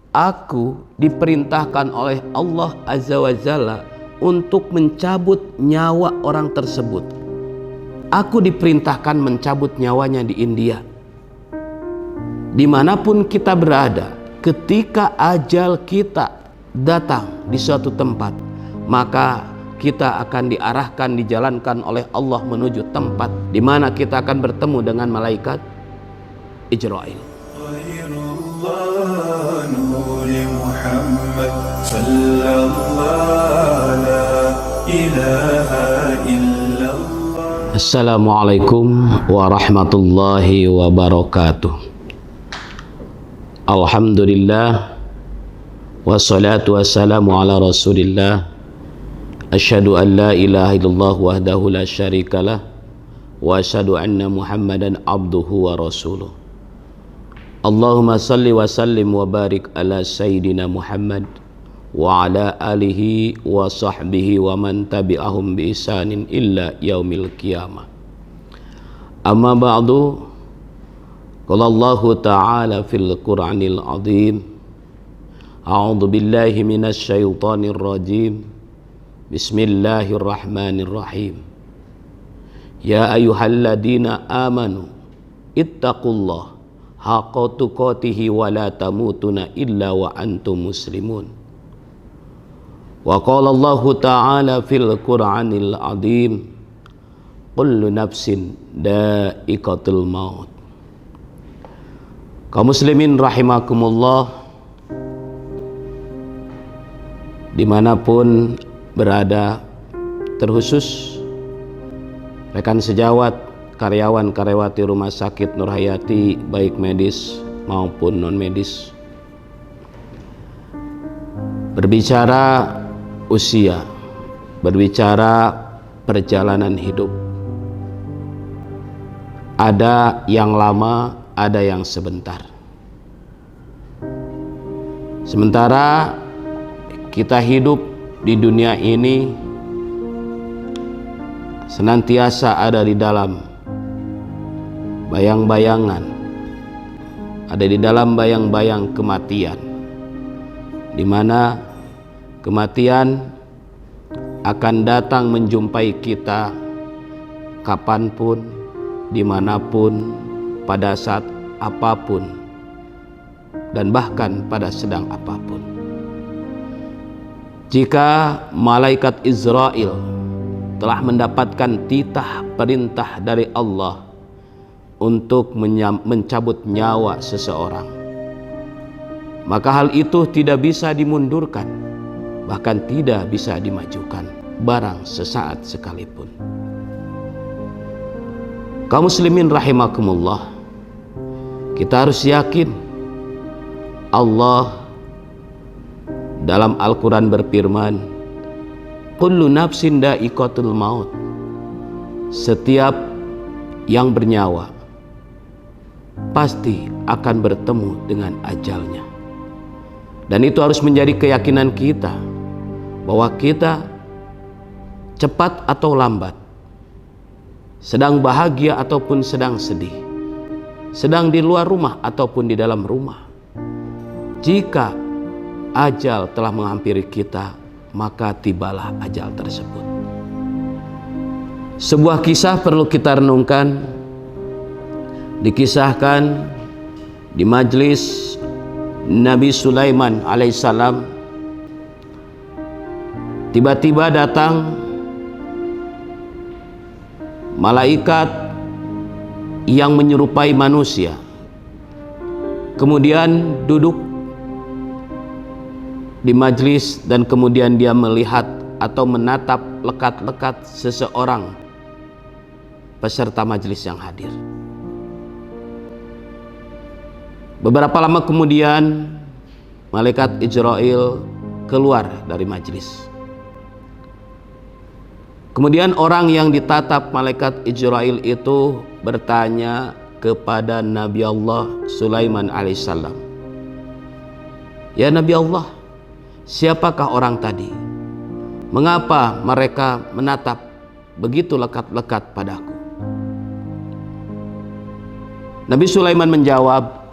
Aku diperintahkan oleh Allah Azza wa Jalla untuk mencabut nyawa orang tersebut. Aku diperintahkan mencabut nyawanya di India. Dimanapun kita berada, ketika ajal kita datang di suatu tempat, maka kita akan diarahkan, dijalankan oleh Allah menuju tempat di mana kita akan bertemu dengan malaikat Ijrail. Assalamualaikum warahmatullahi wabarakatuh. Alhamdulillah, wassalatu wassalamu ala rasulillah. Asyhadu an la ilaha illallah wahdahu la syarikalah, wa asyhadu anna Muhammadan abduhu wa rasuluh. Allahumma salli wa sallim wa barik ala sayyidina Muhammad wa ala alihi wa sahbihi wa man tabi'ahum bi ihsanin illa yaumil qiyamah. Amma ba'du, qala Allah ta'ala fil Qur'anil azim, a'udzu billahi minasy syaithanir rajim. Bismillahirrahmanirrahim. Ya ayyuhalladzina amanu ittaqullah haqqa tuqatih wa la tamutunna illa wa antum muslimun. Wa qala Allah ta'ala fil Qur'anil azim, kullu nafsin dha'iqatul maut. Kaum muslimin rahimakumullah, dimanapun berada, terkhusus rekan sejawat, karyawan-karyawati Rumah Sakit Nur Hayati, baik medis maupun non medis. Berbicara usia, berbicara perjalanan hidup, ada yang lama, ada yang sebentar. Sementara kita hidup di dunia ini senantiasa ada di dalam bayang-bayangan, ada di dalam bayang-bayang kematian, di mana kematian akan datang menjumpai kita kapanpun, dimanapun, pada saat apapun, dan bahkan pada sedang apapun. Jika malaikat Israel telah mendapatkan titah perintah dari Allah untuk mencabut nyawa seseorang, maka hal itu tidak bisa dimundurkan, bahkan tidak bisa dimajukan barang sesaat sekalipun. Kaum muslimin rahimakumullah, kita harus yakin Allah dalam Al-Quran berfirman, kullu nafsin dha'iqatul maut. Setiap yang bernyawa pasti akan bertemu dengan ajalnya. Dan itu harus menjadi keyakinan kita, bahwa kita cepat atau lambat, sedang bahagia ataupun sedang sedih, sedang di luar rumah ataupun di dalam rumah, jika ajal telah menghampiri kita, maka tibalah ajal tersebut. Sebuah kisah perlu kita renungkan, dikisahkan di majlis Nabi Sulaiman alaihissalam. Tiba-tiba datang malaikat yang menyerupai manusia, kemudian duduk di majlis, dan kemudian dia melihat atau menatap lekat-lekat seseorang peserta majlis yang hadir. Beberapa lama kemudian malaikat Ijrail keluar dari majlis. Kemudian orang yang ditatap malaikat Ijrail itu bertanya kepada Nabi Allah Sulaiman alaihissalam, ya Nabi Allah, siapakah orang tadi? Mengapa mereka menatap begitu lekat-lekat padaku? Nabi Sulaiman menjawab,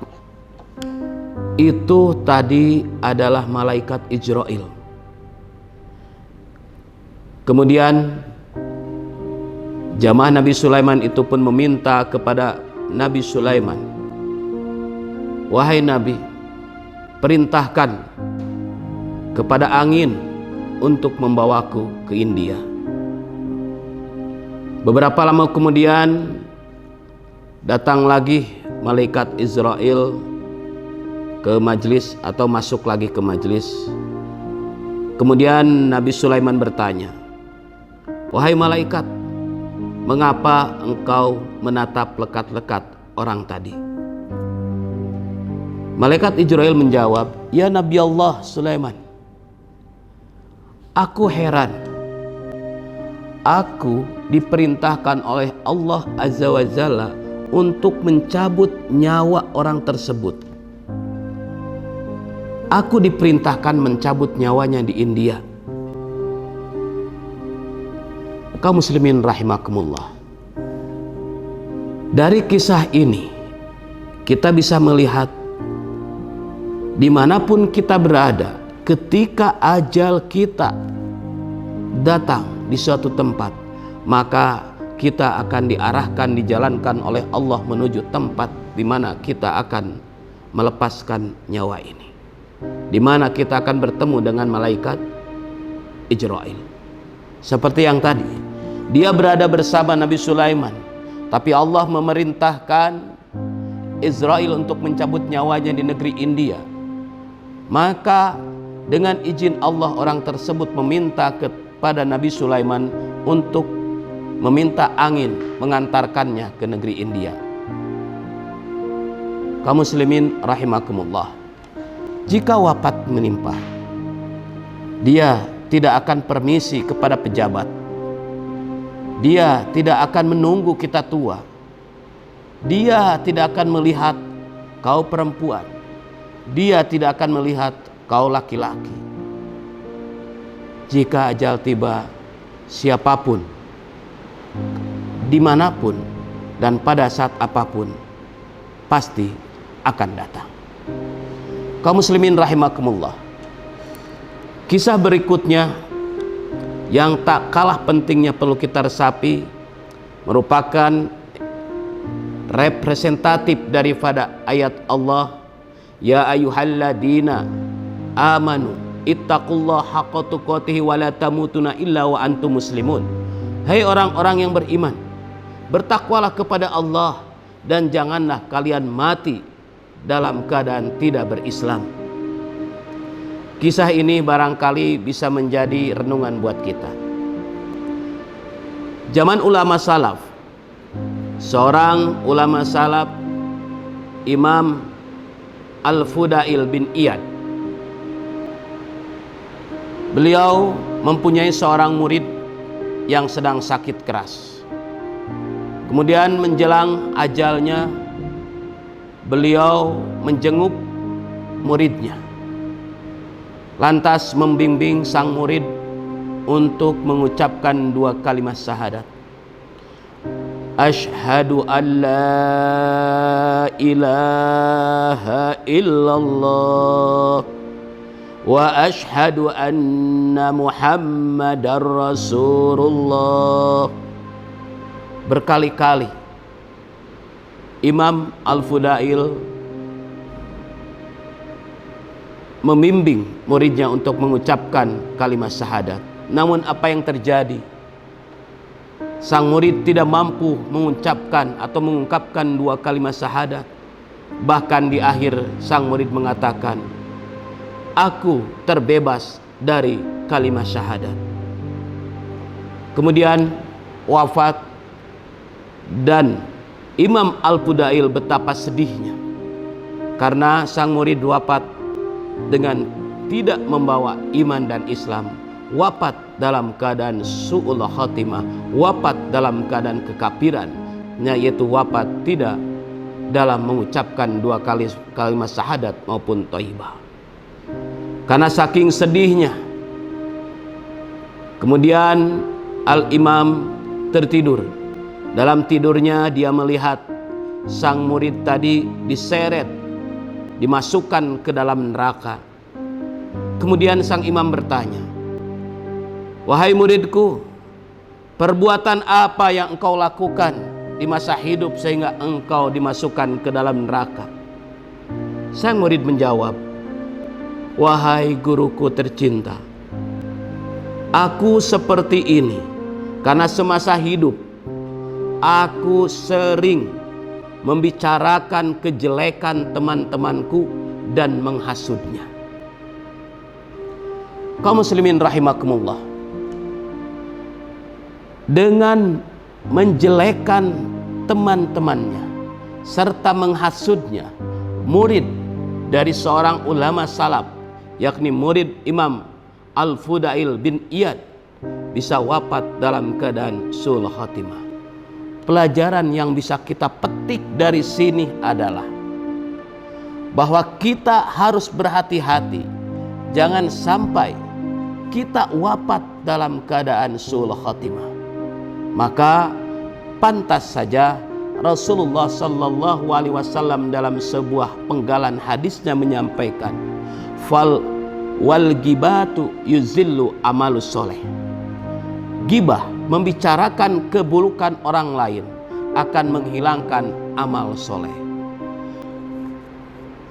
itu tadi adalah malaikat Ijrail. Kemudian jamaah Nabi Sulaiman itu pun meminta kepada Nabi Sulaiman, wahai Nabi, perintahkan kepada angin untuk membawaku ke India. Beberapa lama kemudian datang lagi malaikat Israel ke majlis atau masuk lagi ke majlis. Kemudian Nabi Sulaiman bertanya, wahai malaikat, mengapa engkau menatap lekat-lekat orang tadi? Malaikat Ijrail menjawab, ya Nabi Allah Sulaiman, aku heran. Aku diperintahkan oleh Allah Azza wa Jalla untuk mencabut nyawa orang tersebut. Aku diperintahkan mencabut nyawanya di India. Kaum muslimin rahimakumullah. Dari kisah ini kita bisa melihat dimanapun kita berada, ketika ajal kita datang di suatu tempat, maka kita akan diarahkan, dijalankan oleh Allah menuju tempat di mana kita akan melepaskan nyawa ini, di mana kita akan bertemu dengan malaikat Ijrail. Seperti yang tadi, dia berada bersama Nabi Sulaiman, tapi Allah memerintahkan Israel untuk mencabut nyawanya di negeri India. Maka dengan izin Allah, orang tersebut meminta kepada Nabi Sulaiman untuk meminta angin mengantarkannya ke negeri India. Kaum muslimin rahimakumullah, jika wafat menimpa, dia tidak akan permisi kepada pejabat. Dia tidak akan menunggu kita tua. Dia tidak akan melihat kau perempuan. Dia tidak akan melihat kau laki-laki. Jika ajal tiba, siapapun, dimanapun, dan pada saat apapun, pasti akan datang. Kaum muslimin rahimakumullah, kisah berikutnya yang tak kalah pentingnya perlu kita resapi merupakan representatif daripada ayat Allah, ya ayyuhalladzina amanu ittaqullaha haqqa tuqatih wa la tamutunna illa wa antum muslimun. Hai orang-orang yang beriman, bertakwalah kepada Allah dan janganlah kalian mati dalam keadaan tidak berislam. Kisah ini barangkali bisa menjadi renungan buat kita. Zaman ulama salaf, seorang ulama salaf, Imam Al-Fudail bin Iyad, beliau mempunyai seorang murid yang sedang sakit keras. Kemudian menjelang ajalnya, beliau menjenguk muridnya, lantas membimbing sang murid untuk mengucapkan dua kalimat syahadat. Asyhadu an la ilaha illallah wa asyhadu anna Muhammadar Rasulullah. Berkali-kali Imam Al-Fudail membimbing muridnya untuk mengucapkan kalimat syahadat. Namun apa yang terjadi? Sang murid tidak mampu mengucapkan atau mengungkapkan dua kalimat syahadat. Bahkan di akhir sang murid mengatakan, aku terbebas dari kalimat syahadat. Kemudian wafat, dan Imam Al-Fudail betapa sedihnya karena sang murid wafat dengan tidak membawa iman dan Islam, wafat dalam keadaan su'ul khatimah, wafat dalam keadaan kekafiran, yaitu wafat tidak dalam mengucapkan dua kalimat syahadat maupun thayyibah. Karena saking sedihnya, kemudian Al-Imam tertidur. Dalam tidurnya dia melihat sang murid tadi diseret dimasukkan ke dalam neraka. Kemudian sang imam bertanya, "Wahai muridku, perbuatan apa yang engkau lakukan di masa hidup sehingga engkau dimasukkan ke dalam neraka?" Sang murid menjawab, "Wahai guruku tercinta, aku seperti ini karena semasa hidup aku sering membicarakan kejelekan teman-temanku dan menghasutnya." Kaum muslimin rahimakumullah, dengan menjelekan teman-temannya serta menghasutnya, murid dari seorang ulama salaf, yakni murid Imam Al-Fudail bin Iyad, bisa wafat dalam keadaan su'ul khatimah. Pelajaran yang bisa kita petik dari sini adalah bahwa kita harus berhati-hati, jangan sampai kita wafat dalam keadaan su'ul khatimah. Maka pantas saja Rasulullah sallallahu alaihi wasallam dalam sebuah penggalan hadisnya menyampaikan, wal gibatu yuzillu amalus soleh. Gibah, membicarakan keburukan orang lain, akan menghilangkan amal soleh.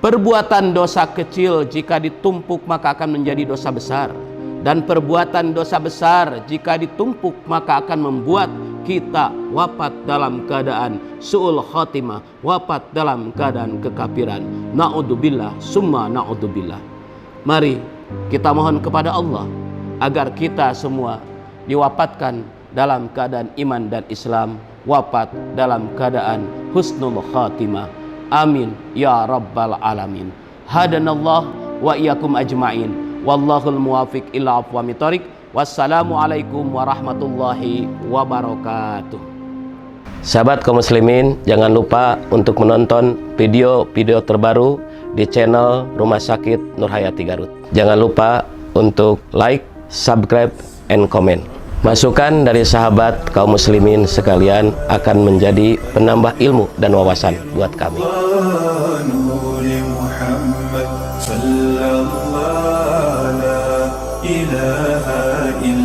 Perbuatan dosa kecil jika ditumpuk maka akan menjadi dosa besar, dan perbuatan dosa besar jika ditumpuk maka akan membuat kita wafat dalam keadaan su'ul khatimah, wafat dalam keadaan kekafiran. Na'udzubillah summa na'udzubillah. Mari kita mohon kepada Allah agar kita semua diwafatkan dalam keadaan iman dan Islam, wafat dalam keadaan husnul khatimah. Amin ya rabbal alamin. Hadanallah wa iyyakum ajma'in. Wallahul muwafiq ila aqwamit thoriq. Wassalamualaikum warahmatullahi wabarakatuh. Sahabat kaum muslimin, jangan lupa untuk menonton video-video terbaru di channel Rumah Sakit Nur Hayati Garut. Jangan lupa untuk like, subscribe, and comment. Masukan dari sahabat kaum muslimin sekalian akan menjadi penambah ilmu dan wawasan buat kami. إله إلا